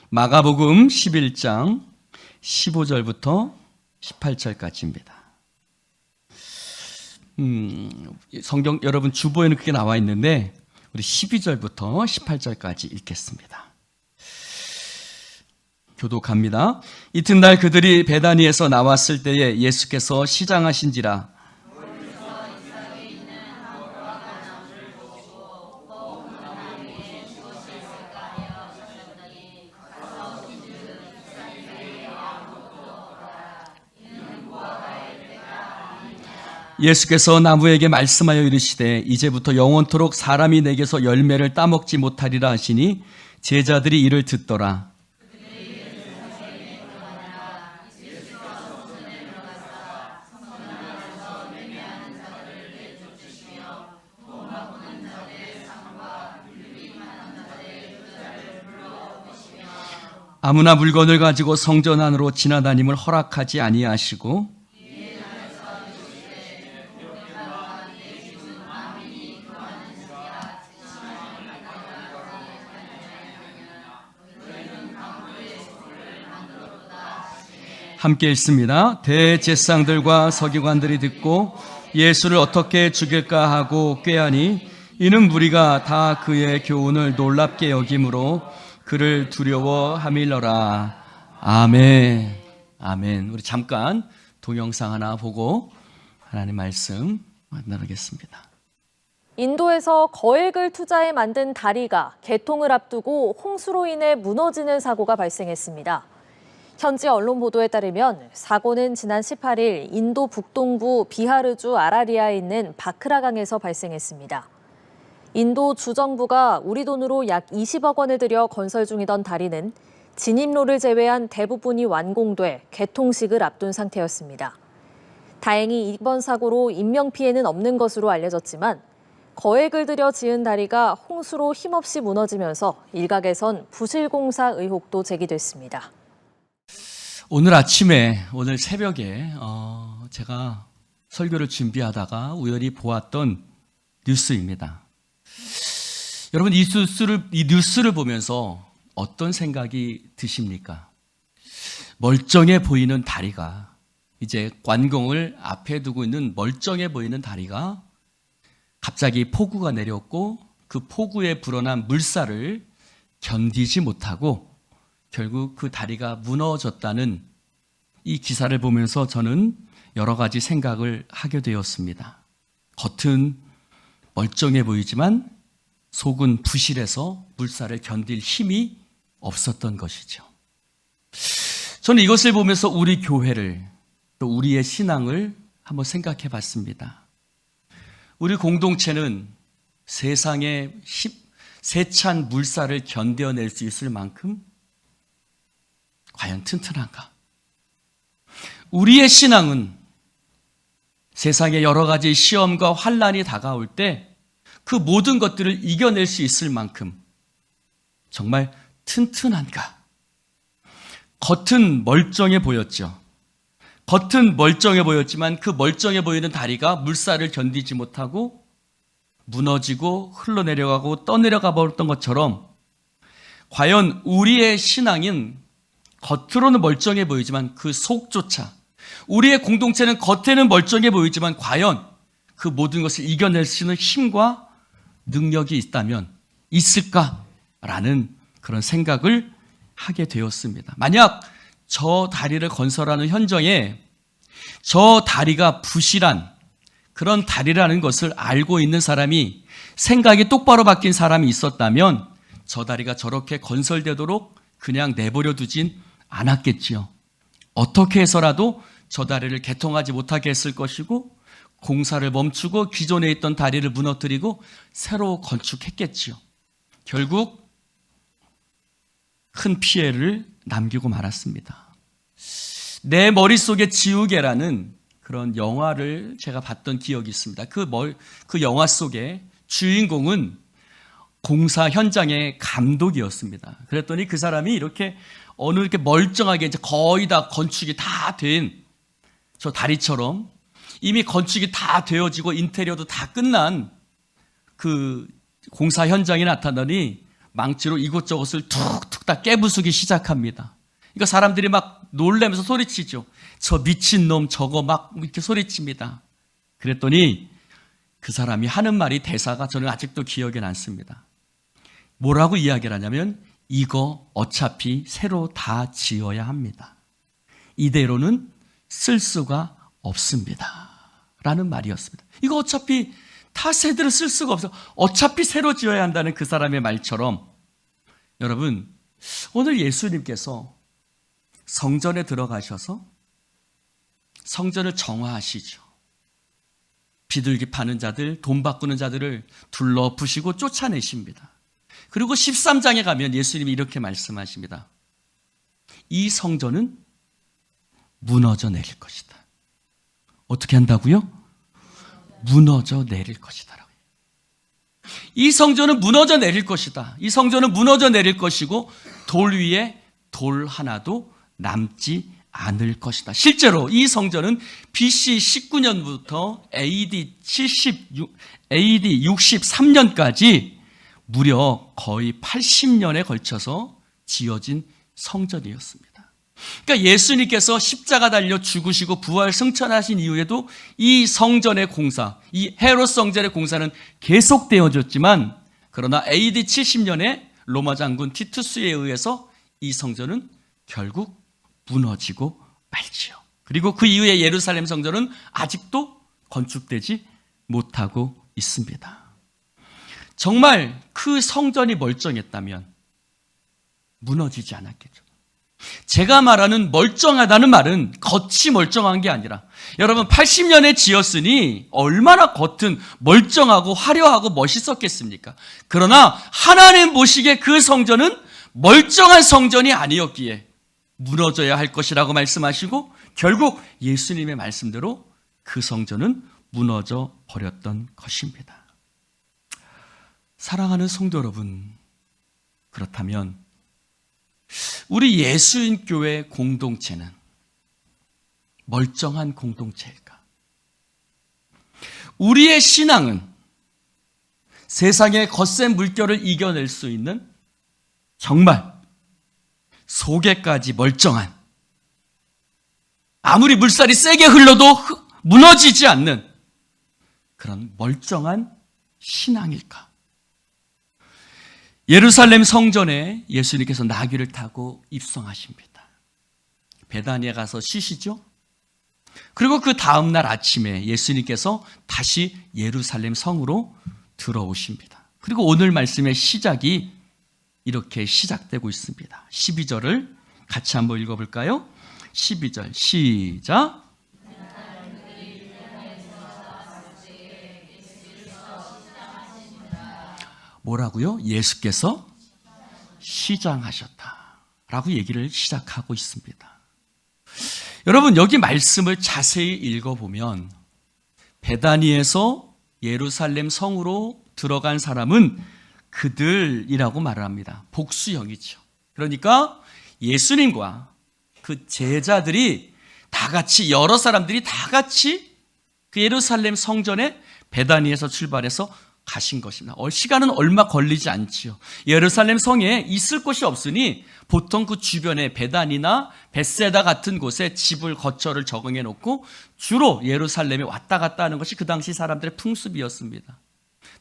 마가복음 11장 15절부터 18절까지입니다. 성경 여러분 주보에는 그게 나와 있는데 우리 12절부터 18절까지 읽겠습니다. 교독합니다. 이튿날 그들이 베다니에서 나왔을 때에 예수께서 시장하신지라 예수께서 나무에게 말씀하여 이르시되 이제부터 영원토록 사람이 내게서 열매를 따먹지 못하리라 하시니 제자들이 이를 듣더라. 아무나 물건을 가지고 성전 안으로 지나다님을 허락하지 아니하시고 함께 읽습니다. 대제사장들과 서기관들이 듣고 예수를 어떻게 죽일까 하고 꾀하니 이는 무리가 다 그의 교훈을 놀랍게 여김으로 그를 두려워함일러라. 아멘. 아멘. 우리 잠깐 동영상 하나 보고 하나님 말씀 나누겠습니다. 인도에서 거액을 투자해 만든 다리가 개통을 앞두고 홍수로 인해 무너지는 사고가 발생했습니다. 현지 언론 보도에 따르면 사고는 지난 18일 인도 북동부 비하르주 아라리아에 있는 바크라강에서 발생했습니다. 인도 주정부가 우리 돈으로 약 20억 원을 들여 건설 중이던 다리는 진입로를 제외한 대부분이 완공돼 개통식을 앞둔 상태였습니다. 다행히 이번 사고로 인명피해는 없는 것으로 알려졌지만 거액을 들여 지은 다리가 홍수로 힘없이 무너지면서 일각에선 부실공사 의혹도 제기됐습니다. 오늘 아침에, 오늘 새벽에 제가 설교를 준비하다가 우연히 보았던 뉴스입니다. 여러분 이 뉴스를 보면서 어떤 생각이 드십니까? 멀쩡해 보이는 다리가 이제 완공을 앞에 두고 있는 멀쩡해 보이는 다리가 갑자기 폭우가 내렸고 그 폭우에 불어난 물살을 견디지 못하고 결국 그 다리가 무너졌다는 이 기사를 보면서 저는 여러 가지 생각을 하게 되었습니다. 겉은 멀쩡해 보이지만 속은 부실해서 물살을 견딜 힘이 없었던 것이죠. 저는 이것을 보면서 우리 교회를 또 우리의 신앙을 한번 생각해 봤습니다. 우리 공동체는 세상의 세찬 물살을 견뎌낼 수 있을 만큼 과연 튼튼한가? 우리의 신앙은 세상의 여러 가지 시험과 환난이 다가올 때 그 모든 것들을 이겨낼 수 있을 만큼 정말 튼튼한가? 겉은 멀쩡해 보였죠. 겉은 멀쩡해 보였지만 그 멀쩡해 보이는 다리가 물살을 견디지 못하고 무너지고 흘러내려가고 떠내려가 버렸던 것처럼 과연 우리의 신앙인 겉으로는 멀쩡해 보이지만 그 속조차 우리의 공동체는 겉에는 멀쩡해 보이지만 과연 그 모든 것을 이겨낼 수 있는 힘과 능력이 있다면 있을까라는 그런 생각을 하게 되었습니다. 만약 저 다리를 건설하는 현장에 저 다리가 부실한 그런 다리라는 것을 알고 있는 사람이 생각이 똑바로 바뀐 사람이 있었다면 저 다리가 저렇게 건설되도록 그냥 내버려 두진 않았겠지요. 어떻게 해서라도 저 다리를 개통하지 못하게 했을 것이고 공사를 멈추고 기존에 있던 다리를 무너뜨리고 새로 건축했겠지요. 결국 큰 피해를 남기고 말았습니다. 내 머릿속에 지우개라는 그런 영화를 제가 봤던 기억이 있습니다. 그 영화 속에 주인공은 공사 현장의 감독이었습니다. 그랬더니 그 사람이 이렇게 멀쩡하게 이제 거의 다 건축이 다 된 저 다리처럼 이미 건축이 다 되어지고 인테리어도 다 끝난 그 공사 현장에 나타나더니 망치로 이곳저곳을 툭툭 다 깨부수기 시작합니다. 그러니까 사람들이 막 놀라면서 소리치죠. 저 미친놈 저거 막 이렇게 소리칩니다. 그랬더니 그 사람이 하는 말이 대사가 저는 아직도 기억에 남습니다. 뭐라고 이야기를 하냐면 이거 어차피 새로 다 지어야 합니다. 이대로는 쓸 수가 없습니다. 라는 말이었습니다. 이거 어차피 다 새대로 쓸 수가 없어. 어차피 새로 지어야 한다는 그 사람의 말처럼 여러분 오늘 예수님께서 성전에 들어가셔서 성전을 정화하시죠. 비둘기 파는 자들, 돈 바꾸는 자들을 둘러부시고 쫓아내십니다. 그리고 13장에 가면 예수님이 이렇게 말씀하십니다. 이 성전은 무너져 내릴 것이다. 어떻게 한다고요? 무너져 내릴 것이다. 이 성전은 무너져 내릴 것이다. 이 성전은 무너져 내릴 것이고 돌 위에 돌 하나도 남지 않을 것이다. 실제로 이 성전은 BC 19년부터 AD 63년까지 무려 거의 80년에 걸쳐서 지어진 성전이었습니다. 그러니까 예수님께서 십자가 달려 죽으시고 부활 승천하신 이후에도 이 성전의 공사, 이 헤롯 성전의 공사는 계속되어졌지만 그러나 AD 70년에 로마 장군 티투스에 의해서 이 성전은 결국 무너지고 말지요. 그리고 그 이후에 예루살렘 성전은 아직도 건축되지 못하고 있습니다. 정말 그 성전이 멀쩡했다면 무너지지 않았겠죠. 제가 말하는 멀쩡하다는 말은 겉이 멀쩡한 게 아니라 여러분 80년에 지었으니 얼마나 겉은 멀쩡하고 화려하고 멋있었겠습니까? 그러나 하나님 보시기에 그 성전은 멀쩡한 성전이 아니었기에 무너져야 할 것이라고 말씀하시고 결국 예수님의 말씀대로 그 성전은 무너져 버렸던 것입니다. 사랑하는 성도 여러분, 그렇다면 우리 예수인교회 공동체는 멀쩡한 공동체일까? 우리의 신앙은 세상의 거센 물결을 이겨낼 수 있는 정말 속에까지 멀쩡한, 아무리 물살이 세게 흘러도 무너지지 않는 그런 멀쩡한 신앙일까? 예루살렘 성전에 예수님께서 나귀를 타고 입성하십니다. 베다니에 가서 쉬시죠. 그리고 그 다음날 아침에 예수님께서 다시 예루살렘 성으로 들어오십니다. 그리고 오늘 말씀의 시작이 이렇게 시작되고 있습니다. 12절을 같이 한번 읽어볼까요? 12절 시작. 뭐라고요? 예수께서 시장하셨다라고 얘기를 시작하고 있습니다. 여러분 여기 말씀을 자세히 읽어보면 베다니에서 예루살렘 성으로 들어간 사람은 그들이라고 말을 합니다. 복수형이죠. 그러니까 예수님과 그 제자들이 다 같이 여러 사람들이 다 같이 그 예루살렘 성전에 베다니에서 출발해서 가신 것입니다. 시간은 얼마 걸리지 않지요. 예루살렘 성에 있을 곳이 없으니 보통 그 주변에 베단이나 벳세다 같은 곳에 집을 거처를 적응해 놓고 주로 예루살렘에 왔다 갔다 하는 것이 그 당시 사람들의 풍습이었습니다.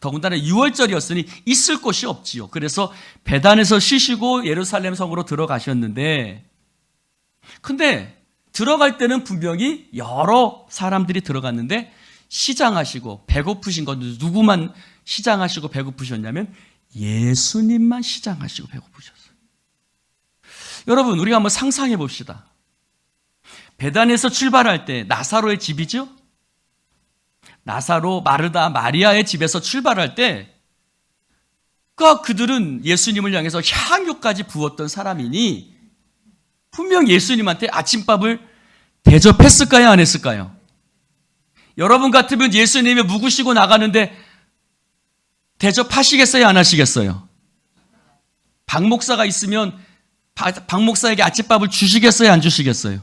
더군다나 6월절이었으니 있을 곳이 없지요. 그래서 베단에서 쉬시고 예루살렘 성으로 들어가셨는데 근데 들어갈 때는 분명히 여러 사람들이 들어갔는데 시장하시고 배고프신 건 누구만 시장하시고 배고프셨냐면 예수님만 시장하시고 배고프셨어요. 여러분 우리가 한번 상상해 봅시다. 베단에서 출발할 때 나사로의 집이죠. 나사로, 마르다, 마리아의 집에서 출발할 때 그들은 예수님을 향해서 향유까지 부었던 사람이니 분명 예수님한테 아침밥을 대접했을까요? 안 했을까요? 여러분 같으면 예수님이 묵으시고 나가는데 대접하시겠어요? 안 하시겠어요? 박 목사가 있으면 박 목사에게 아침밥을 주시겠어요? 안 주시겠어요?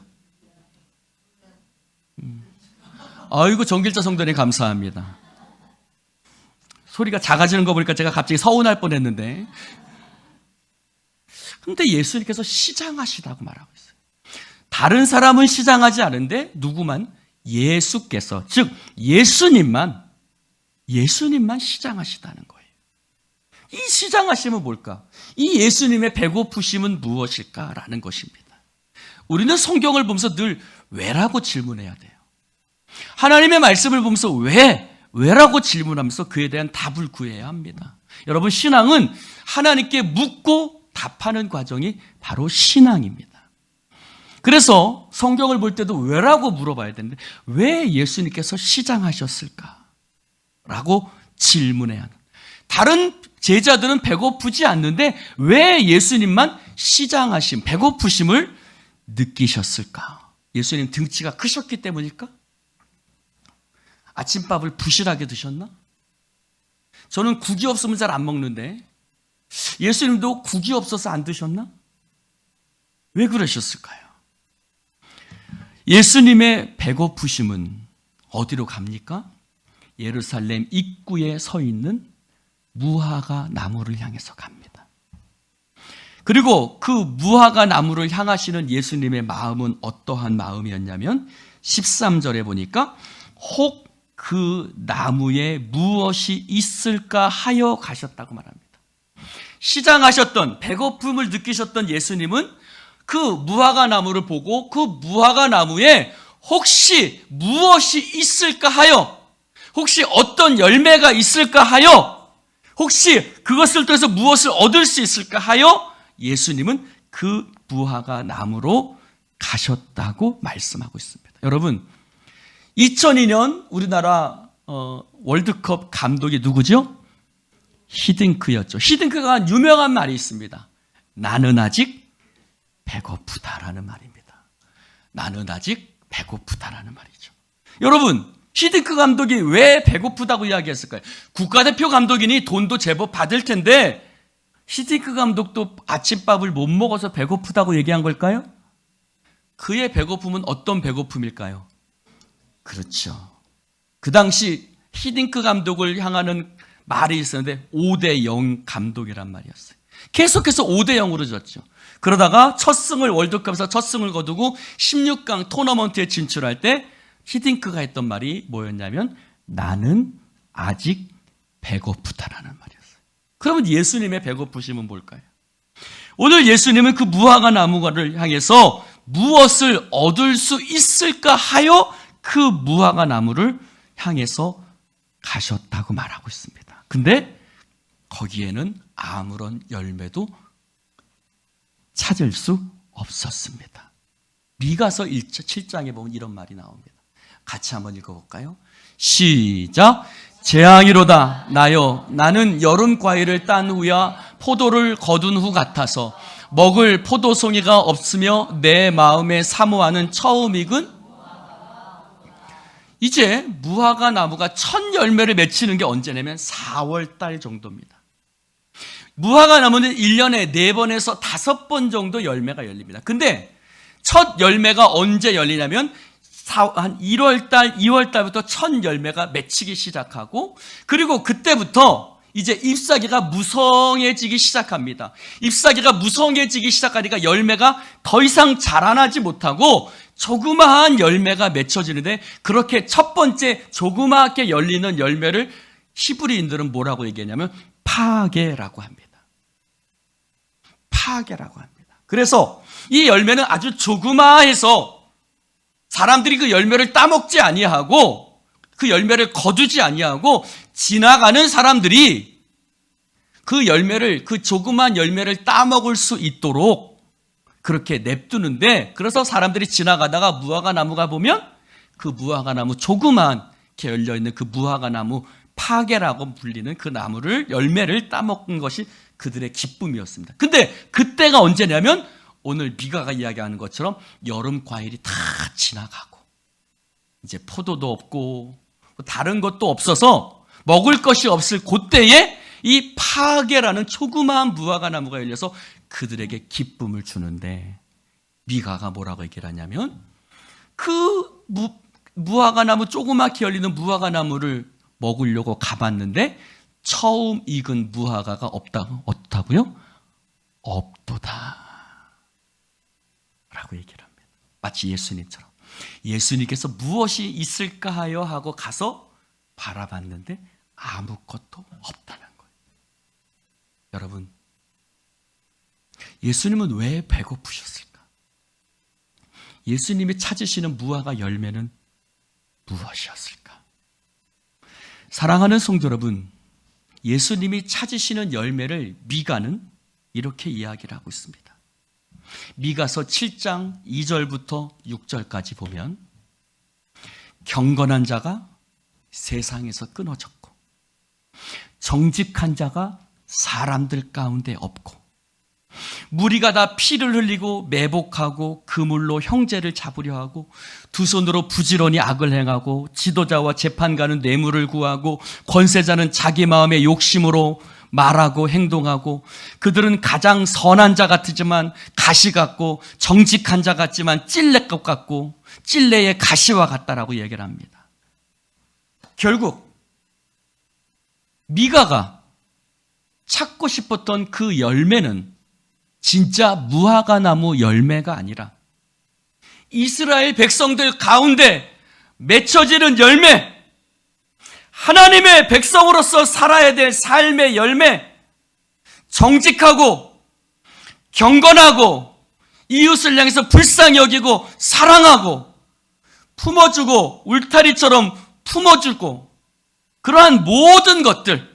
아이고 정길자 성도님 감사합니다. 소리가 작아지는 거 보니까 제가 갑자기 서운할 뻔했는데 근데 예수님께서 시장하시다고 말하고 있어요. 다른 사람은 시장하지 않은데 누구만? 예수께서, 즉 예수님만 시장하시다는 거예요. 이 시장하심은 뭘까? 이 예수님의 배고프심은 무엇일까라는 것입니다. 우리는 성경을 보면서 늘 왜라고 질문해야 돼요. 하나님의 말씀을 보면서 왜라고 질문하면서 그에 대한 답을 구해야 합니다. 여러분, 신앙은 하나님께 묻고 답하는 과정이 바로 신앙입니다. 그래서 성경을 볼 때도 왜라고 물어봐야 되는데, 왜 예수님께서 시장하셨을까? 라고 질문해야 합니다. 다른 제자들은 배고프지 않는데 왜 예수님만 시장하심, 배고프심을 느끼셨을까? 예수님 등치가 크셨기 때문일까? 아침밥을 부실하게 드셨나? 저는 국이 없으면 잘 안 먹는데 예수님도 국이 없어서 안 드셨나? 왜 그러셨을까요? 예수님의 배고프심은 어디로 갑니까? 예루살렘 입구에 서 있는 무화과 나무를 향해서 갑니다. 그리고 그 무화과 나무를 향하시는 예수님의 마음은 어떠한 마음이었냐면 13절에 보니까 혹 그 나무에 무엇이 있을까 하여 가셨다고 말합니다. 시장하셨던, 배고픔을 느끼셨던 예수님은 그 무화과 나무를 보고 그 무화과 나무에 혹시 무엇이 있을까 하여, 혹시 어떤 열매가 있을까 하여, 혹시 그것을 통해서 무엇을 얻을 수 있을까 하여 예수님은 그 무화과 나무로 가셨다고 말씀하고 있습니다. 여러분, 2002년 우리나라 월드컵 감독이 누구죠? 히딩크였죠. 히딩크가 한 유명한 말이 있습니다. 나는 아직 배고프다라는 말입니다. 나는 아직 배고프다라는 말이죠. 여러분, 히딩크 감독이 왜 배고프다고 이야기했을까요? 국가대표 감독이니 돈도 제법 받을 텐데 히딩크 감독도 아침밥을 못 먹어서 배고프다고 얘기한 걸까요? 그의 배고픔은 어떤 배고픔일까요? 그렇죠. 그 당시 히딩크 감독을 향하는 말이 있었는데 5대0 감독이란 말이었어요. 계속해서 5대0으로 졌죠. 그러다가 월드컵에서 첫 승을 거두고 16강 토너먼트에 진출할 때 히딩크가 했던 말이 뭐였냐면 나는 아직 배고프다라는 말이었어요. 그러면 예수님의 배고프심은 뭘까요? 오늘 예수님은 그 무화과 나무를 향해서 무엇을 얻을 수 있을까 하여 그 무화과 나무를 향해서 가셨다고 말하고 있습니다. 근데 거기에는 아무런 열매도 찾을 수 없었습니다. 미가서 7장에 보면 이런 말이 나옵니다. 같이 한번 읽어볼까요? 시작. 재앙이로다 나여 나는 여름 과일을 딴 후야 포도를 거둔 후 같아서 먹을 포도송이가 없으며 내 마음에 사모하는 처음 익은 이제 무화과 나무가 첫 열매를 맺히는 게 언제냐면 4월 달 정도입니다. 무화과 나무는 1년에 4번에서 5번 정도 열매가 열립니다. 근데 첫 열매가 언제 열리냐면 한 1월 달, 2월 달부터 첫 열매가 맺히기 시작하고 그리고 그때부터 이제 잎사귀가 무성해지기 시작합니다. 잎사귀가 무성해지기 시작하니까 열매가 더 이상 자라나지 못하고 조그마한 열매가 맺혀지는데 그렇게 첫 번째 조그맣게 열리는 열매를 히브리인들은 뭐라고 얘기하냐면 파게라고 합니다. 파게라고 합니다. 그래서 이 열매는 아주 조그마해서 사람들이 그 열매를 따먹지 아니하고 그 열매를 거두지 아니하고 지나가는 사람들이 그 열매를, 그 조그만 열매를 따먹을 수 있도록 그렇게 냅두는데 그래서 사람들이 지나가다가 무화과 나무가 보면 그 무화과 나무 조그맣게 열려있는 그 무화과 나무 파게라고 불리는 그 나무를 열매를 따먹은 것이 그들의 기쁨이었습니다. 근데 그때가 언제냐면 오늘 미가가 이야기하는 것처럼 여름 과일이 다 지나가고 이제 포도도 없고 다른 것도 없어서 먹을 것이 없을 그때에 이 파게라는 조그마한 무화과 나무가 열려서 그들에게 기쁨을 주는데 미가가 뭐라고 얘기를 하냐면 그 무화과 나무 조그맣게 열리는 무화과 나무를 먹으려고 가봤는데 처음 익은 무화과가 없다고요? 없도다. 마치 예수님처럼 예수님께서 무엇이 있을까 하여 하고 가서 바라봤는데 아무것도 없다는 거예요. 여러분, 예수님은 왜 배고프셨을까? 예수님이 찾으시는 무화과 열매는 무엇이었을까? 사랑하는 성도 여러분, 예수님이 찾으시는 열매를 미가는 이렇게 이야기를 하고 있습니다. 미가서 7장 2절부터 6절까지 보면 경건한 자가 세상에서 끊어졌고 정직한 자가 사람들 가운데 없고 무리가 다 피를 흘리고 매복하고 그물로 형제를 잡으려 하고 두 손으로 부지런히 악을 행하고 지도자와 재판관은 뇌물을 구하고 권세자는 자기 마음의 욕심으로 말하고 행동하고 그들은 가장 선한 자 같지만 가시 같고 정직한 자 같지만 찔레것 같고 찔레의 가시와 같다라고 얘기를 합니다. 결국 미가가 찾고 싶었던 그 열매는 진짜 무화과 나무 열매가 아니라 이스라엘 백성들 가운데 맺혀지는 열매, 하나님의 백성으로서 살아야 될 삶의 열매, 정직하고 경건하고 이웃을 향해서 불쌍히 여기고 사랑하고 품어주고 울타리처럼 품어주고 그러한 모든 것들,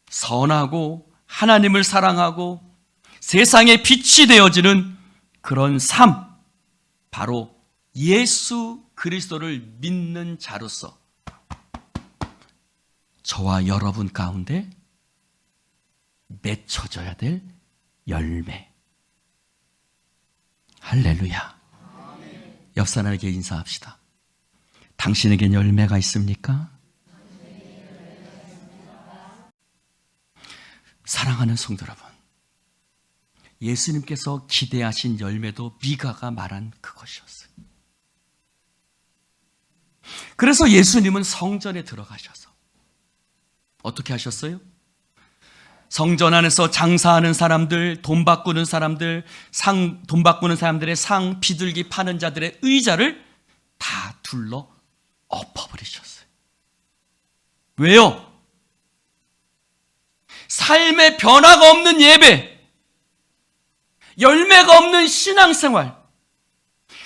선하고 하나님을 사랑하고 세상의 빛이 되어지는 그런 삶, 바로 예수 그리스도를 믿는 자로서 저와 여러분 가운데 맺혀져야 될 열매. 할렐루야. 옆 사람에게 인사합시다. 당신에겐 열매가 있습니까? 사랑하는 성도 여러분, 예수님께서 기대하신 열매도 미가가 말한 그것이었어요. 그래서 예수님은 성전에 들어가셔서 어떻게 하셨어요? 성전 안에서 장사하는 사람들, 돈 바꾸는 사람들, 돈 바꾸는 사람들의 상, 비둘기 파는 자들의 의자를 다 둘러 엎어버리셨어요. 왜요? 삶의 변화가 없는 예배, 열매가 없는 신앙생활,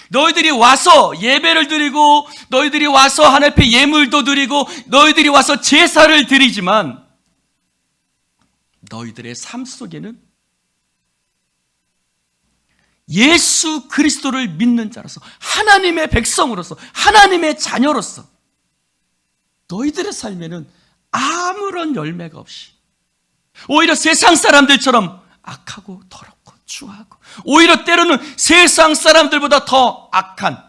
너희들이 와서 예배를 드리고 너희들이 와서 하나님 앞에 예물도 드리고 너희들이 와서 제사를 드리지만 너희들의 삶 속에는 예수 그리스도를 믿는 자로서 하나님의 백성으로서 하나님의 자녀로서 너희들의 삶에는 아무런 열매가 없이 오히려 세상 사람들처럼 악하고 더럽고 추하고 오히려 때로는 세상 사람들보다 더 악한,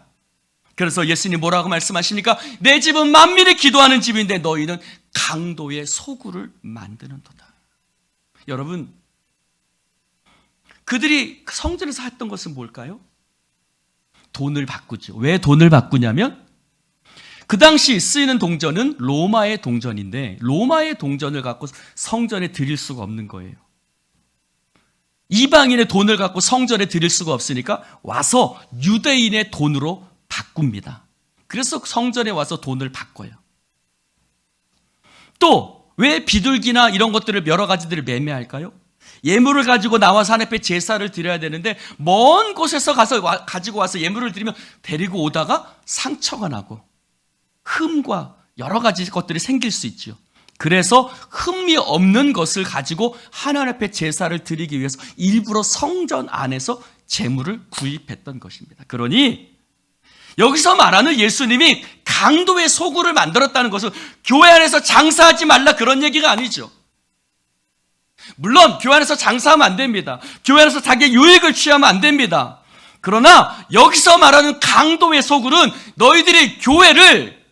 그래서 예수님 뭐라고 말씀하십니까? 내 집은 만민이 기도하는 집인데 너희는 강도의 소굴을 만드는도다. 여러분, 그들이 성전에서 했던 것은 뭘까요? 돈을 바꾸죠. 왜 돈을 바꾸냐면 그 당시 쓰이는 동전은 로마의 동전인데 로마의 동전을 갖고 성전에 드릴 수가 없는 거예요. 이방인의 돈을 갖고 성전에 드릴 수가 없으니까 와서 유대인의 돈으로 바꿉니다. 그래서 성전에 와서 돈을 바꿔요. 또 왜 비둘기나 이런 것들을 여러 가지들을 매매할까요? 예물을 가지고 나와서 하나님 앞에 제사를 드려야 되는데 먼 곳에서 가지고 와서 예물을 드리면 데리고 오다가 상처가 나고 흠과 여러 가지 것들이 생길 수 있죠. 그래서 흠이 없는 것을 가지고 하나님 앞에 제사를 드리기 위해서 일부러 성전 안에서 제물을 구입했던 것입니다. 그러니 여기서 말하는 예수님이 강도의 소굴을 만들었다는 것은 교회 안에서 장사하지 말라 그런 얘기가 아니죠. 물론 교회 안에서 장사하면 안 됩니다. 교회 안에서 자기의 유익을 취하면 안 됩니다. 그러나 여기서 말하는 강도의 소굴은 너희들이 교회를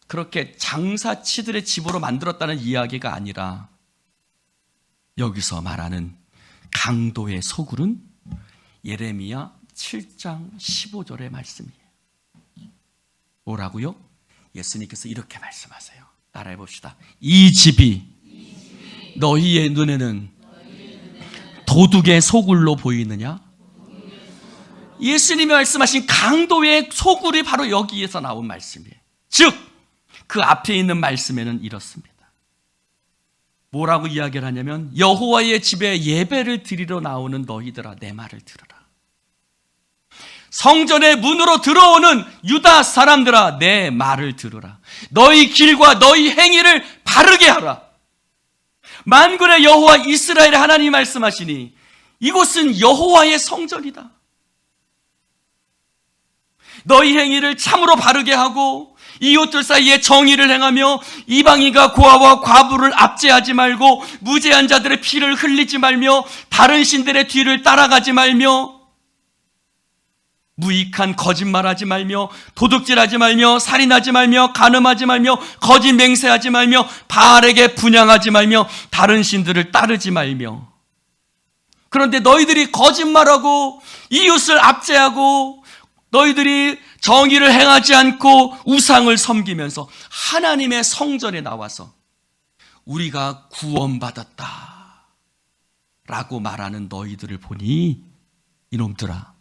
그렇게 장사치들의 집으로 만들었다는 이야기가 아니라 여기서 말하는 강도의 소굴은 예레미야 7장 15절의 말씀이에요. 뭐라고요? 예수님께서 이렇게 말씀하세요. 따라해 봅시다. 이 집이 너희의 눈에는 도둑의 소굴로 보이느냐? 예수님이 말씀하신 강도의 소굴이 바로 여기에서 나온 말씀이에요. 즉, 그 앞에 있는 말씀에는 이렇습니다. 뭐라고 이야기를 하냐면 여호와의 집에 예배를 드리러 나오는 너희들아 내 말을 들으라. 성전의 문으로 들어오는 유다 사람들아 내 말을 들으라. 너희 길과 너희 행위를 바르게 하라. 만군의 여호와 이스라엘의 하나님이 말씀하시니 이곳은 여호와의 성전이다. 너희 행위를 참으로 바르게 하고 이웃들 사이에 정의를 행하며 이방인과 고아와 과부를 압제하지 말고 무죄한 자들의 피를 흘리지 말며 다른 신들의 뒤를 따라가지 말며 무익한 거짓말하지 말며 도둑질하지 말며 살인하지 말며 간음하지 말며 거짓 맹세하지 말며 바알에게 분향하지 말며 다른 신들을 따르지 말며. 그런데 너희들이 거짓말하고 이웃을 압제하고 너희들이 정의를 행하지 않고 우상을 섬기면서 하나님의 성전에 나와서 우리가 구원받았다 라고 말하는 너희들을 보니 이놈들아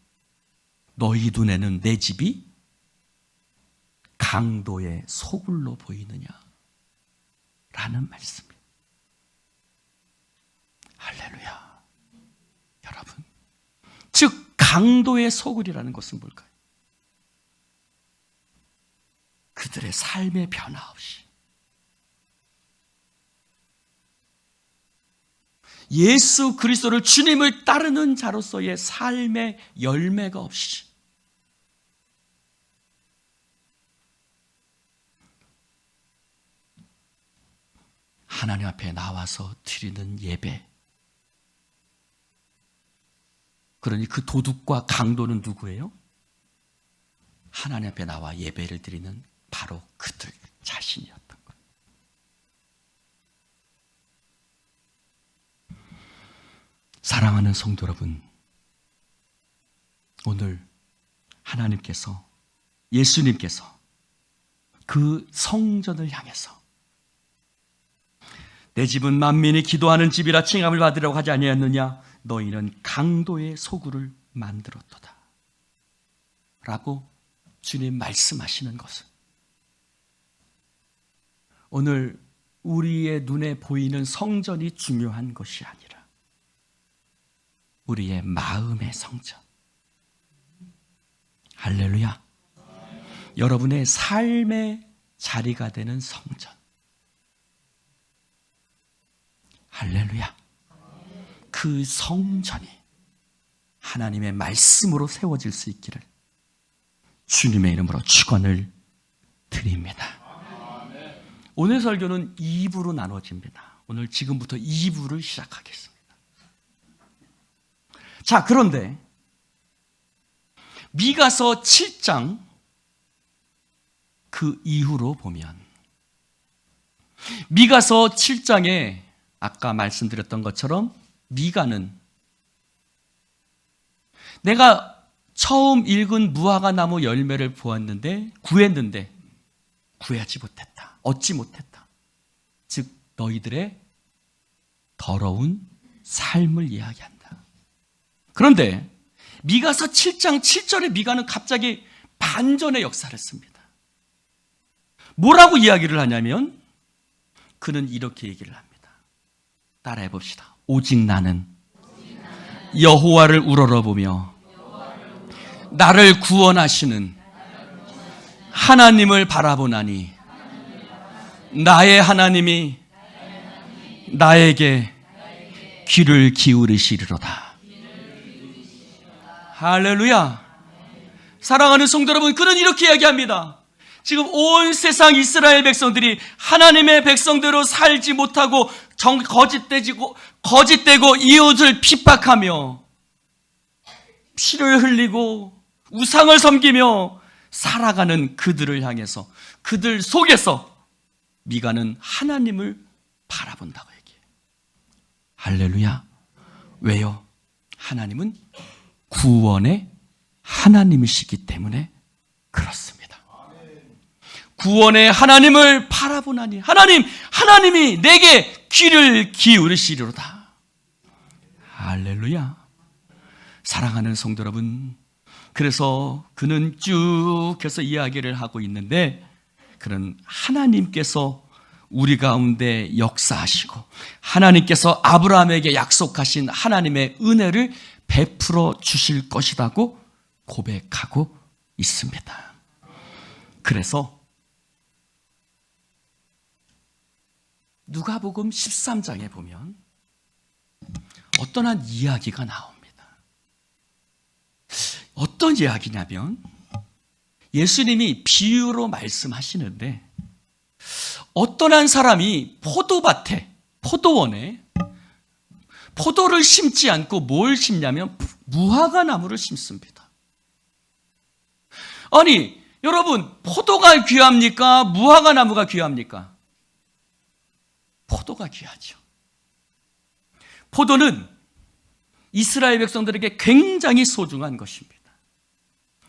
너희 눈에는 내 집이 강도의 소굴로 보이느냐 라는 말씀이에요. 할렐루야. 여러분, 즉 강도의 소굴이라는 것은 뭘까요? 그들의 삶의 변화 없이 예수 그리스도를 주님을 따르는 자로서의 삶의 열매가 없이 하나님 앞에 나와서 드리는 예배. 그러니 그 도둑과 강도는 누구예요? 하나님 앞에 나와 예배를 드리는 바로 그들 자신이었던 거예요. 사랑하는 성도 여러분, 오늘 하나님께서 예수님께서 그 성전을 향해서 내 집은 만민이 기도하는 집이라 칭함을 받으려고 하지 아니하였느냐? 너희는 강도의 소굴을 만들었도다 라고 주님 말씀하시는 것은 오늘 우리의 눈에 보이는 성전이 중요한 것이 아니라 우리의 마음의 성전. 할렐루야. 여러분의 삶의 자리가 되는 성전. 할렐루야. 그 성전이 하나님의 말씀으로 세워질 수 있기를 주님의 이름으로 축원을 드립니다. 오늘 설교는 2부로 나눠집니다. 오늘 지금부터 2부를 시작하겠습니다. 자, 그런데 미가서 7장 그 이후로 보면 미가서 7장에 아까 말씀드렸던 것처럼 미가는 내가 처음 읽은 무화과 나무 열매를 보았는데 구했는데 구하지 못했다. 얻지 못했다. 즉 너희들의 더러운 삶을 이야기한다. 그런데 미가서 7장 7절에 미가는 갑자기 반전의 역사를 씁니다. 뭐라고 이야기를 하냐면 그는 이렇게 얘기를 합니다. 따라해 봅시다. 오직 나는 여호와를 우러러보며 나를 구원하시는 하나님을 바라보나니 나의 하나님이 나에게 귀를 기울이시리로다. 할렐루야. 사랑하는 성도 여러분, 그는 이렇게 이야기합니다. 지금 온 세상 이스라엘 백성들이 하나님의 백성대로 살지 못하고 거짓되고 이웃을 핍박하며 피를 흘리고 우상을 섬기며 살아가는 그들을 향해서 그들 속에서 미가는 하나님을 바라본다고 얘기해요. 할렐루야. 왜요? 하나님은 구원의 하나님이시기 때문에 그렇습니다. 구원의 하나님을 바라보나니 하나님이 내게 귀를 기울이시리로다. 할렐루야. 사랑하는 성도 여러분, 그래서 그는 쭉 해서 이야기를 하고 있는데, 그는 하나님께서 우리 가운데 역사하시고 하나님께서 아브라함에게 약속하신 하나님의 은혜를 베풀어 주실 것이라고 고백하고 있습니다. 그래서 누가복음 13장에 보면 어떤 한 이야기가 나옵니다. 어떤 이야기냐면 예수님이 비유로 말씀하시는데, 어떤 한 사람이 포도밭에, 포도원에 포도를 심지 않고 뭘 심냐면 무화과 나무를 심습니다. 아니, 여러분, 포도가 귀합니까? 무화과 나무가 귀합니까? 포도가 귀하죠. 포도는 이스라엘 백성들에게 굉장히 소중한 것입니다.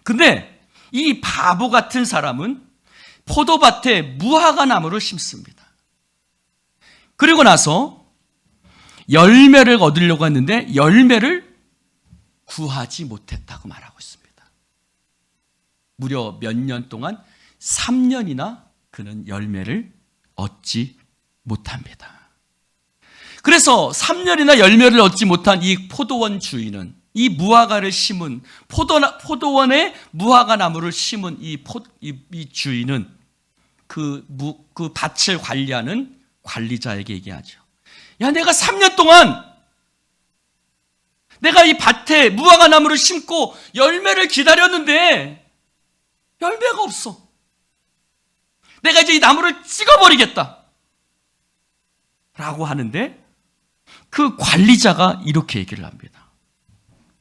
근데 이 바보 같은 사람은 포도밭에 무화과 나무를 심습니다. 그리고 나서 열매를 얻으려고 했는데 열매를 구하지 못했다고 말하고 있습니다. 무려 몇 년 동안 3년이나 그는 열매를 얻지 못합니다. 그래서 3년이나 열매를 얻지 못한 이 포도원 주인은, 이 무화과를 심은 포도원에 무화과 나무를 심은 이 주인은 그 밭을 관리하는 관리자에게 얘기하죠. 야, 내가 3년 동안 내가 이 밭에 무화과 나무를 심고 열매를 기다렸는데 열매가 없어. 내가 이제 이 나무를 찍어버리겠다 라고 하는데, 그 관리자가 이렇게 얘기를 합니다.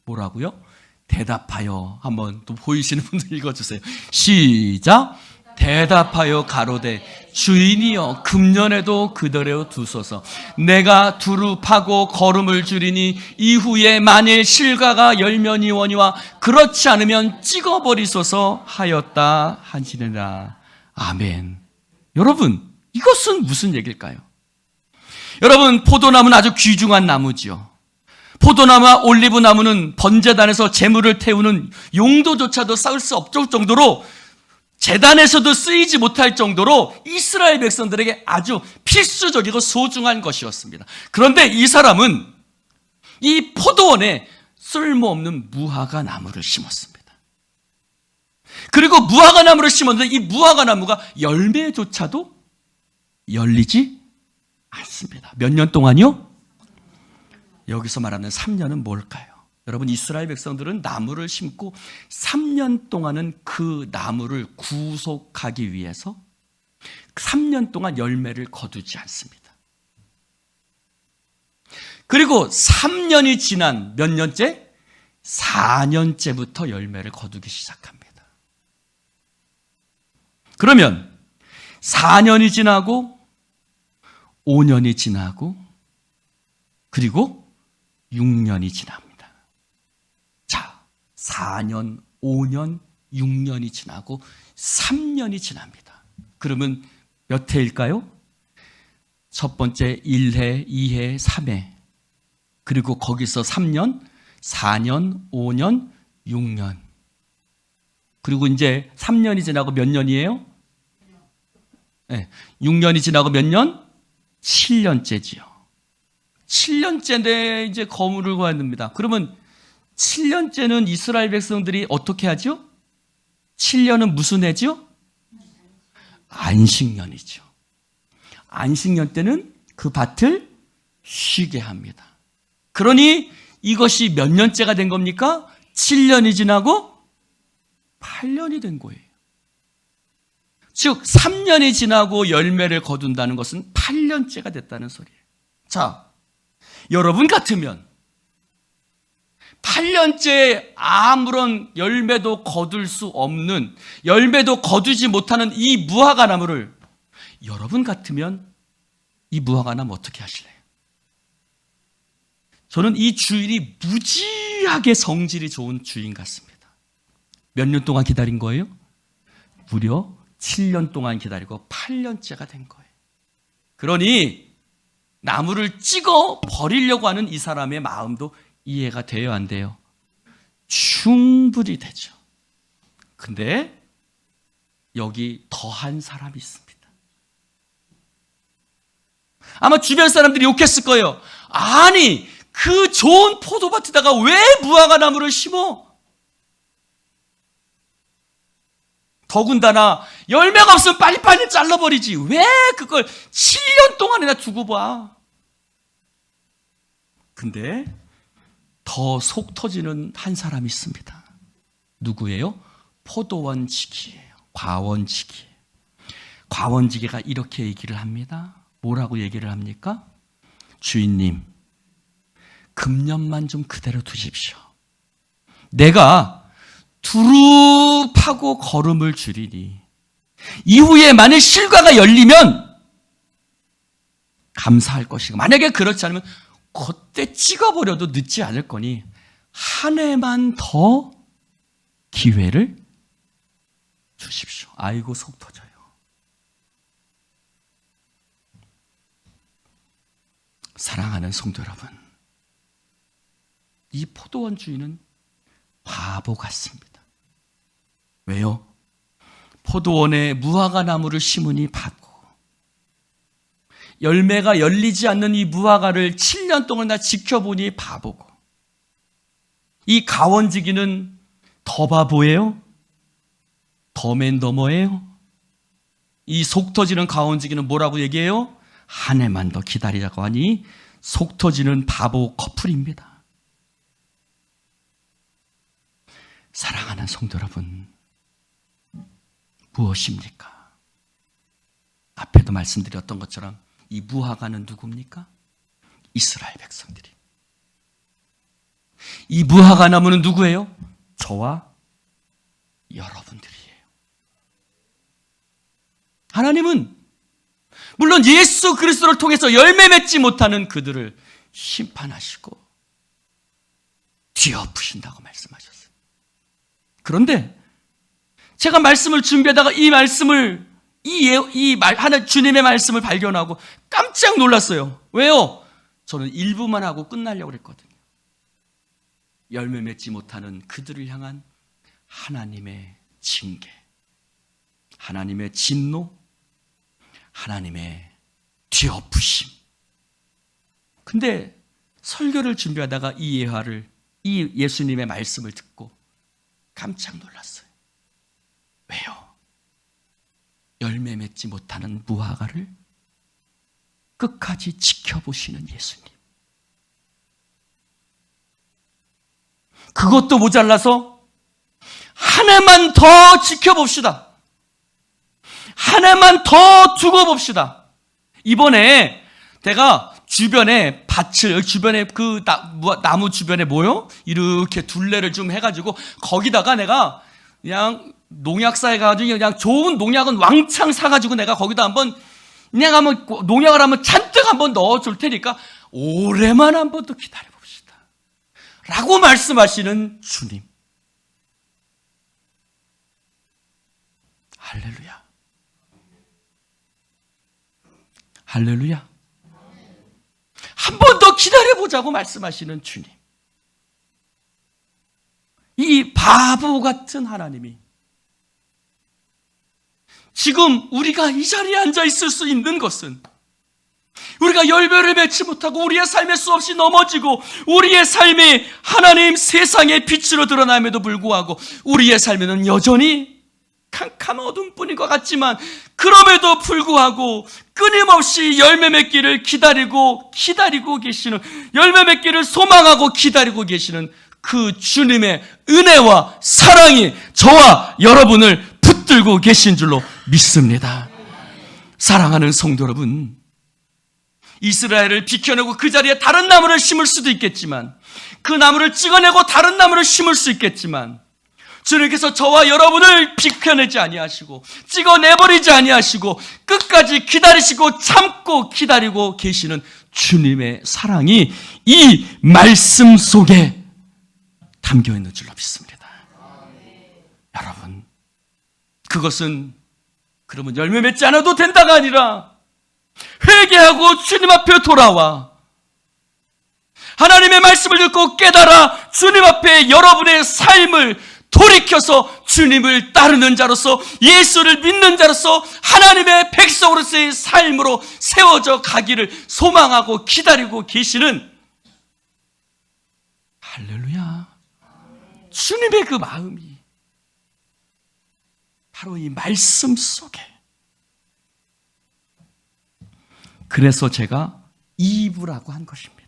뭐라고요? 대답하여. 한번 또 보이시는 분들 읽어주세요. 시작. 대답하여 가로되 주인이여 금년에도 그대로 두소서. 내가 두루 파고 거름을 줄이니 이후에 만일 실과가 열매니원이와 그렇지 않으면 찍어버리소서 하였다 하시느라. 아멘. 여러분, 이것은 무슨 얘기일까요? 여러분, 포도나무는 아주 귀중한 나무지요. 포도나무와 올리브 나무는 번제단에서 제물을 태우는 용도조차도 쌓을 수 없을 정도로, 제단에서도 쓰이지 못할 정도로 이스라엘 백성들에게 아주 필수적이고 소중한 것이었습니다. 그런데 이 사람은 이 포도원에 쓸모없는 무화과 나무를 심었습니다. 그리고 무화과 나무를 심었는데 이 무화과 나무가 열매조차도 열리지 않습니다. 몇 년 동안요? 여기서 말하는 3년은 뭘까요? 여러분, 이스라엘 백성들은 나무를 심고 3년 동안은 그 나무를 구속하기 위해서 3년 동안 열매를 거두지 않습니다. 그리고 3년이 지난 몇 년째? 4년째부터 열매를 거두기 시작합니다. 그러면 4년이 지나고 5년이 지나고 그리고 6년이 지납니다. 자, 4년, 5년, 6년이 지나고 3년이 지납니다. 그러면 몇 해일까요? 첫 번째 1해, 2해, 3해. 그리고 거기서 3년, 4년, 5년, 6년. 그리고 이제 3년이 지나고 몇 년이에요? 네, 6년이 지나고 몇 년? 7년째지요. 7년째인데 이제 거물을 구해야 됩니다. 그러면 7년째는 이스라엘 백성들이 어떻게 하죠? 7년은 무슨 해죠? 안식년이죠. 안식년 때는 그 밭을 쉬게 합니다. 그러니 이것이 몇 년째가 된 겁니까? 7년이 지나고 8년이 된 거예요. 즉 3년이 지나고 열매를 거둔다는 것은 8년째가 됐다는 소리예요. 자, 여러분 같으면 8년째 아무런 열매도 거둘 수 없는, 열매도 거두지 못하는 이 무화과 나무를, 여러분 같으면 이 무화과 나무 어떻게 하실래요? 저는 이 주인이 무지하게 성질이 좋은 주인 같습니다. 몇 년 동안 기다린 거예요? 무려 7년 동안 기다리고 8년째가 된 거예요. 그러니 나무를 찍어 버리려고 하는 이 사람의 마음도 이해가 돼요, 안 돼요? 충분히 되죠. 근데 여기 더한 사람이 있습니다. 아마 주변 사람들이 욕했을 거예요. 아니, 그 좋은 포도밭에다가 왜 무화과 나무를 심어? 더군다나 열매가 없으면 빨리빨리 잘라버리지. 왜 그걸 7년 동안이나 두고 봐? 근데 더 속 터지는 한 사람이 있습니다. 누구예요? 포도원지기예요. 과원지기예요. 과원지기가 이렇게 얘기를 합니다. 뭐라고 얘기를 합니까? 주인님, 금년만 좀 그대로 두십시오. 내가 두루 파고 거름을 줄이니 이후에 만일 실과가 열리면 감사할 것이고, 만약에 그렇지 않으면 그때 찍어버려도 늦지 않을 거니 한 해만 더 기회를 주십시오. 아이고, 속 터져요. 사랑하는 성도 여러분, 이 포도원 주인은 바보 같습니다. 왜요? 포도원에 무화과 나무를 심으니 바보, 열매가 열리지 않는 이 무화과를 7년 동안 나 지켜보니 바보고, 이 가원지기는 더 바보예요? 더 맨더머예요? 이 속 터지는 가원지기는 뭐라고 얘기해요? 한 해만 더 기다리자고 하니 속 터지는 바보 커플입니다. 사랑하는 성도 여러분, 무엇입니까? 앞에도 말씀드렸던 것처럼 이 무화과는 누굽니까? 이스라엘 백성들이. 이 무화과 나무는 누구예요? 저와 여러분들이에요. 하나님은 물론 예수 그리스도를 통해서 열매 맺지 못하는 그들을 심판하시고 뒤엎으신다고 말씀하셨어요. 그런데 제가 말씀을 준비하다가 이 말씀을 하나 주님의 말씀을 발견하고 깜짝 놀랐어요. 왜요? 저는 일부만 하고 끝나려고 했거든요. 열매 맺지 못하는 그들을 향한 하나님의 징계, 하나님의 진노, 하나님의 뒤엎으심. 근데 설교를 준비하다가 이 예수님의 말씀을 듣고 깜짝 놀랐어요. 왜요? 열매 맺지 못하는 무화과를 끝까지 지켜보시는 예수님. 그것도 모자라서 한 해만 더 지켜봅시다. 한 해만 더 두고 봅시다. 이번에 내가 주변에 밭을, 주변에 그 나무 주변에 뭐요? 이렇게 둘레를 좀 해가지고 거기다가 내가 그냥 농약 사해가지고 그냥 좋은 농약은 왕창 사가지고 내가 거기다 한번 농약을 한번 잔뜩 한번 넣어줄 테니까 올해만 한번 더 기다려 봅시다. 라고 말씀하시는 주님. 할렐루야. 할렐루야. 한 번 더 기다려보자고 말씀하시는 주님. 이 바보 같은 하나님이 지금 우리가 이 자리에 앉아 있을 수 있는 것은, 우리가 열매를 맺지 못하고 우리의 삶에 수없이 넘어지고 우리의 삶이 하나님 세상의 빛으로 드러남에도 불구하고 우리의 삶에는 여전히 캄캄한 어둠뿐인 것 같지만, 그럼에도 불구하고 끊임없이 열매 맺기를 기다리고 계시는, 열매 맺기를 소망하고 기다리고 계시는 그 주님의 은혜와 사랑이 저와 여러분을 붙들고 계신 줄로 믿습니다. 사랑하는 성도 여러분, 이스라엘을 비켜내고 그 자리에 다른 나무를 심을 수도 있겠지만, 그 나무를 찍어내고 다른 나무를 심을 수 있겠지만, 주님께서 저와 여러분을 비켜내지 아니하시고 찍어내버리지 아니하시고 끝까지 기다리시고 참고 기다리고 계시는 주님의 사랑이 이 말씀 속에 담겨 있는 줄로 믿습니다. 여러분, 그것은 그러면 열매 맺지 않아도 된다가 아니라 회개하고 주님 앞에 돌아와 하나님의 주님의 말씀을 듣고 깨달아 주님 앞에 여러분의 삶을 돌이켜서 주님을 따르는 자로서, 예수를 믿는 자로서 하나님의 백성으로서의 삶으로 세워져 가기를 소망하고 기다리고 계시는, 할렐루야, 주님의 그 마음이 바로 이 말씀 속에. 그래서 제가 2부라고 한 것입니다.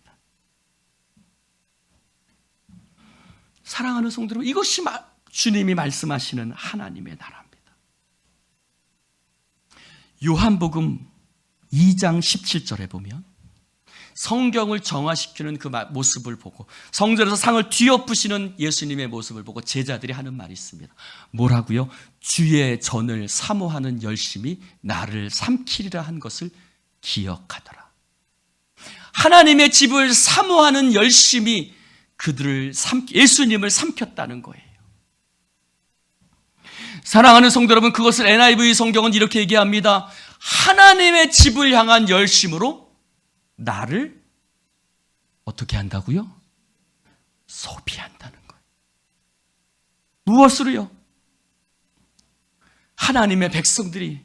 사랑하는 성도 여러분, 이것이 주님이 말씀하시는 하나님의 나라입니다. 요한복음 2장 17절에 보면 성경을 정화시키는 그 모습을 보고, 성전에서 상을 뒤엎으시는 예수님의 모습을 보고 제자들이 하는 말이 있습니다. 뭐라고요? 주의 전을 사모하는 열심이 나를 삼키리라 한 것을 기억하더라. 하나님의 집을 사모하는 열심이 그들을 예수님을 삼켰다는 거예요. 사랑하는 성도 여러분, 그것을 NIV 성경은 이렇게 얘기합니다. 하나님의 집을 향한 열심으로 나를 어떻게 한다고요? 소비한다는 거예요. 무엇으로요? 하나님의 백성들이,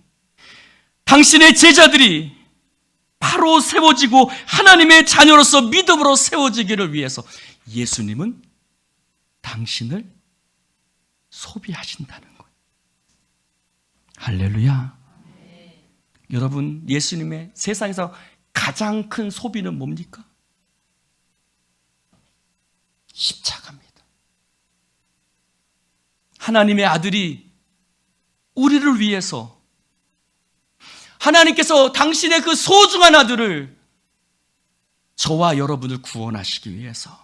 당신의 제자들이 바로 세워지고 하나님의 자녀로서 믿음으로 세워지기를 위해서 예수님은 당신을 소비하신다는 거예요. 할렐루야. 여러분, 예수님의 세상에서 가장 큰 소비는 뭡니까? 십자가입니다. 하나님의 아들이 우리를 위해서, 하나님께서 당신의 그 소중한 아들을, 저와 여러분을 구원하시기 위해서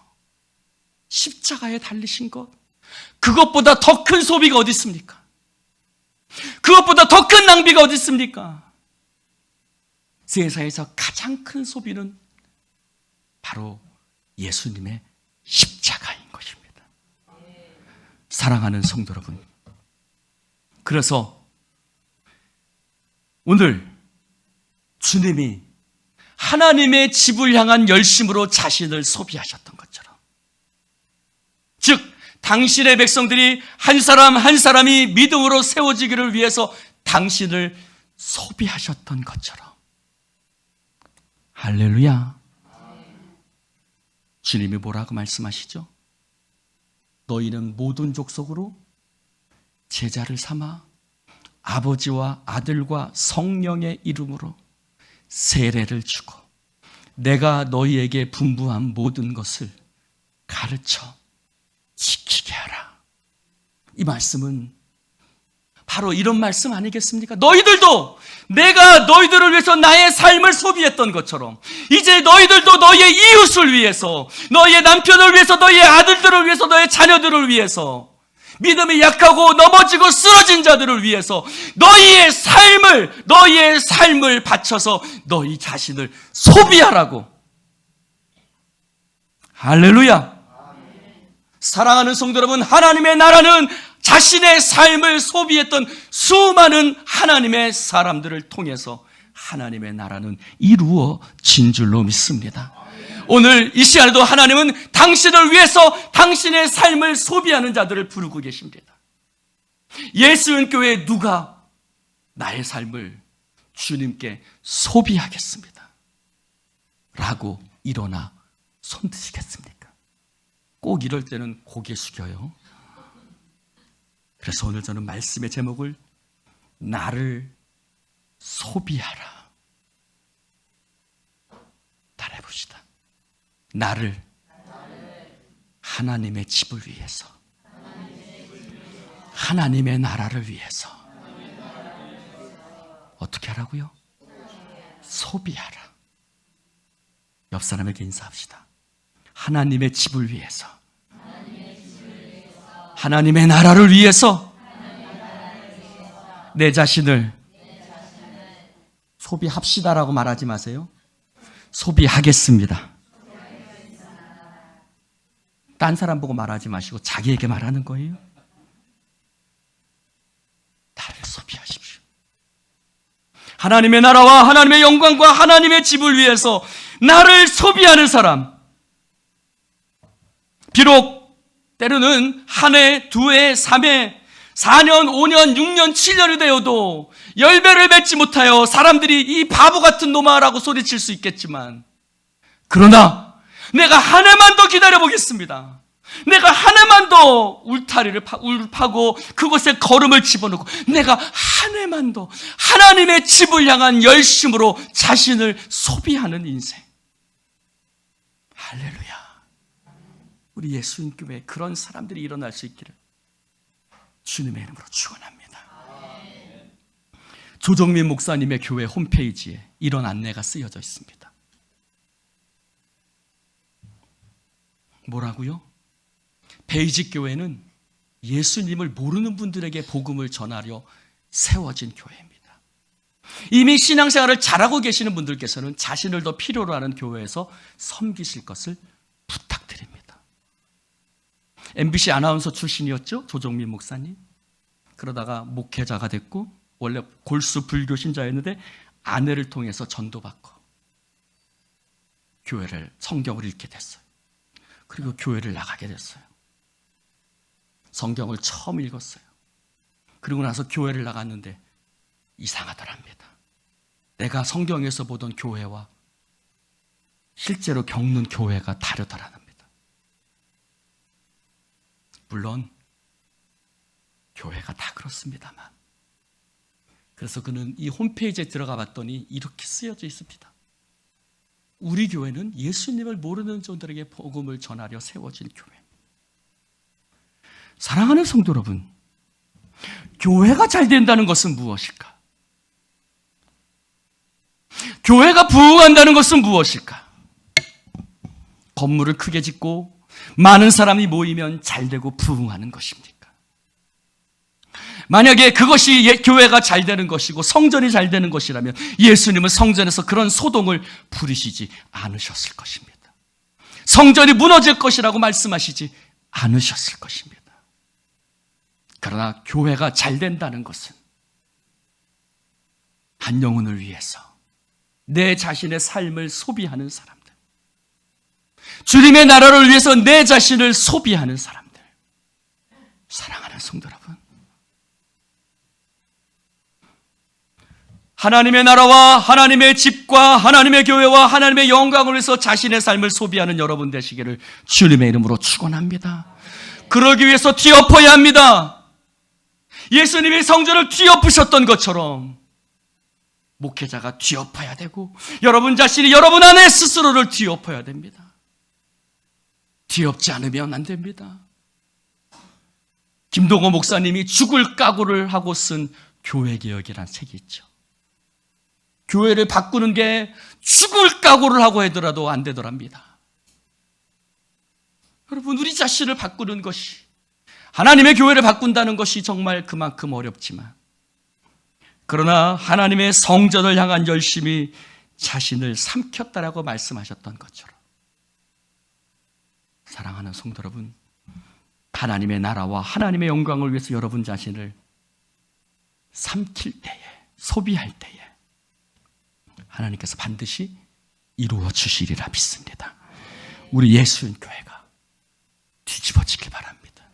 십자가에 달리신 것, 그것보다 더 큰 소비가 어디 있습니까? 그것보다 더 큰 낭비가 어디 있습니까? 세상에서 가장 큰 소비는 바로 예수님의 십자가인 것입니다. 사랑하는 성도 여러분, 그래서 오늘 주님이 하나님의 집을 향한 열심으로 자신을 소비하셨던 것처럼, 즉 당신의 백성들이 한 사람 한 사람이 믿음으로 세워지기를 위해서 당신을 소비하셨던 것처럼, 할렐루야, 주님이 뭐라고 말씀하시죠? 너희는 모든 족속으로 제자를 삼아 아버지와 아들과 성령의 이름으로 세례를 주고 내가 너희에게 분부한 모든 것을 가르쳐 지키게 하라. 이 말씀은 바로 이런 말씀 아니겠습니까? 너희들도 내가 너희들을 위해서 나의 삶을 소비했던 것처럼 이제 너희들도 너희의 이웃을 위해서, 너희의 남편을 위해서, 너희의 아들들을 위해서, 너희의 자녀들을 위해서, 믿음이 약하고 넘어지고 쓰러진 자들을 위해서 너희의 삶을 바쳐서 너희 자신을 소비하라고. 할렐루야. 사랑하는 성도 여러분, 하나님의 나라는 자신의 삶을 소비했던 수많은 하나님의 사람들을 통해서 하나님의 나라는 이루어진 줄로 믿습니다. 오늘 이 시간에도 하나님은 당신을 위해서 당신의 삶을 소비하는 자들을 부르고 계십니다. 예수님교회에 누가 나의 삶을 주님께 소비하겠습니다 라고 일어나 손드시겠습니까? 꼭 이럴 때는 고개 숙여요. 그래서 오늘 저는 말씀의 제목을 나를 소비하라. 따라해봅시다. 나를 하나님의 집을 위해서, 하나님의 나라를 위해서 어떻게 하라고요? 소비하라. 옆 사람에게 인사합시다. 하나님의 집을 위해서, 하나님의 나라를 위해서 내 자신을 소비합시다라고 말하지 마세요. 소비하겠습니다. 딴 사람 보고 말하지 마시고 자기에게 말하는 거예요. 나를 소비하십시오. 하나님의 나라와 하나님의 영광과 하나님의 집을 위해서 나를 소비하는 사람, 비록 때로는 한 해, 두 해, 3해, 4년, 5년, 6년, 7년이 되어도 열매를 맺지 못하여 사람들이 이 바보 같은 놈아라고 소리칠 수 있겠지만, 그러나 내가 한 해만 더 기다려보겠습니다. 내가 한 해만 더 울타리를 파고 그곳에 걸음을 집어넣고 내가 한 해만 더 하나님의 집을 향한 열심으로 자신을 소비하는 인생. 할렐루야. 우리 예수님교회에 그런 사람들이 일어날 수 있기를 주님의 이름으로 축원합니다. 조정민 목사님의 교회 홈페이지에 이런 안내가 쓰여져 있습니다. 뭐라고요? 베이직 교회는 예수님을 모르는 분들에게 복음을 전하려 세워진 교회입니다. 이미 신앙생활을 잘하고 계시는 분들께서는 자신을 더 필요로 하는 교회에서 섬기실 것을 부탁드립니다. MBC 아나운서 출신이었죠? 조정민 목사님. 그러다가 목회자가 됐고 원래 골수 불교 신자였는데 아내를 통해서 전도받고 교회를, 성경을 읽게 됐어요. 그리고 교회를 나가게 됐어요. 성경을 처음 읽었어요. 그리고 나서 교회를 나갔는데 이상하더랍니다. 내가 성경에서 보던 교회와 실제로 겪는 교회가 다르더랍니다. 물론 교회가 다 그렇습니다만, 그래서 그는 이 홈페이지에 들어가 봤더니 이렇게 쓰여져 있습니다. 우리 교회는 예수님을 모르는 자들에게 복음을 전하려 세워진 교회. 사랑하는 성도 여러분, 교회가 잘 된다는 것은 무엇일까? 교회가 부흥한다는 것은 무엇일까? 건물을 크게 짓고 많은 사람이 모이면 잘 되고 부흥하는 것입니까? 만약에 그것이 교회가 잘 되는 것이고 성전이 잘 되는 것이라면 예수님은 성전에서 그런 소동을 부리시지 않으셨을 것입니다. 성전이 무너질 것이라고 말씀하시지 않으셨을 것입니다. 그러나 교회가 잘 된다는 것은 한 영혼을 위해서 내 자신의 삶을 소비하는 사람들, 주님의 나라를 위해서 내 자신을 소비하는 사람들. 사랑하는 성도 여러분, 하나님의 나라와 하나님의 집과 하나님의 교회와 하나님의 영광을 위해서 자신의 삶을 소비하는 여러분 되시기를 주님의 이름으로 축원합니다. 그러기 위해서 뒤엎어야 합니다. 예수님이 성전을 뒤엎으셨던 것처럼 목회자가 뒤엎어야 되고 여러분 자신이 여러분 안에 스스로를 뒤엎어야 됩니다. 뒤엎지 않으면 안 됩니다. 김동호 목사님이 죽을 각오를 하고 쓴 교회개혁이라는 책이 있죠. 교회를 바꾸는 게 죽을 각오를 하고 하더라도 안 되더랍니다. 여러분, 우리 자신을 바꾸는 것이, 하나님의 교회를 바꾼다는 것이 정말 그만큼 어렵지만, 그러나 하나님의 성전을 향한 열심이 자신을 삼켰다라고 말씀하셨던 것처럼, 사랑하는 성도 여러분, 하나님의 나라와 하나님의 영광을 위해서 여러분 자신을 삼킬 때에, 소비할 때에 하나님께서 반드시 이루어 주시리라 믿습니다. 우리 예수님 교회가 뒤집어지길 바랍니다.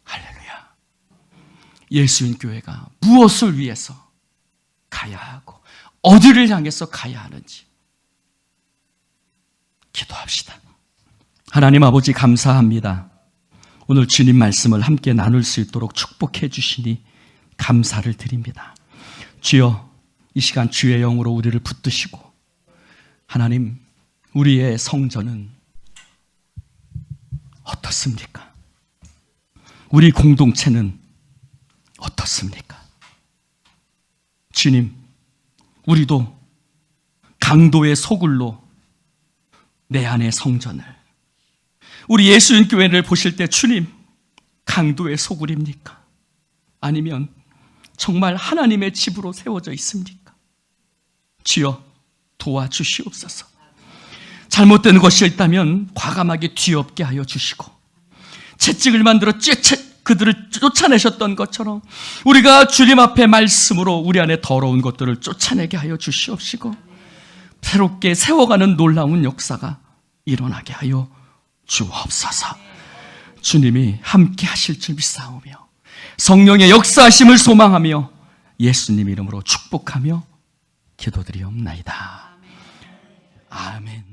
할렐루야. 예수님 교회가 무엇을 위해서 가야 하고 어디를 향해서 가야 하는지 기도합시다. 하나님 아버지 감사합니다. 오늘 주님 말씀을 함께 나눌 수 있도록 축복해 주시니 감사를 드립니다. 주여, 이 시간 주의 영으로 우리를 붙드시고, 하나님, 우리의 성전은 어떻습니까? 우리 공동체는 어떻습니까? 주님, 우리도 강도의 소굴로 내 안의 성전을, 우리 예수님 교회를 보실 때 주님, 강도의 소굴입니까? 아니면 정말 하나님의 집으로 세워져 있습니까? 주여, 도와주시옵소서. 잘못된 것이 있다면 과감하게 뒤엎게 하여 주시고, 채찍을 만들어 그들을 쫓아내셨던 것처럼 우리가 주님 앞에 말씀으로 우리 안에 더러운 것들을 쫓아내게 하여 주시옵시고, 새롭게 세워가는 놀라운 역사가 일어나게 하여 주옵소서. 주님이 함께 하실 줄 믿사오며 성령의 역사하심을 소망하며 예수님 이름으로 축복하며 기도드리옵나이다. 아멘.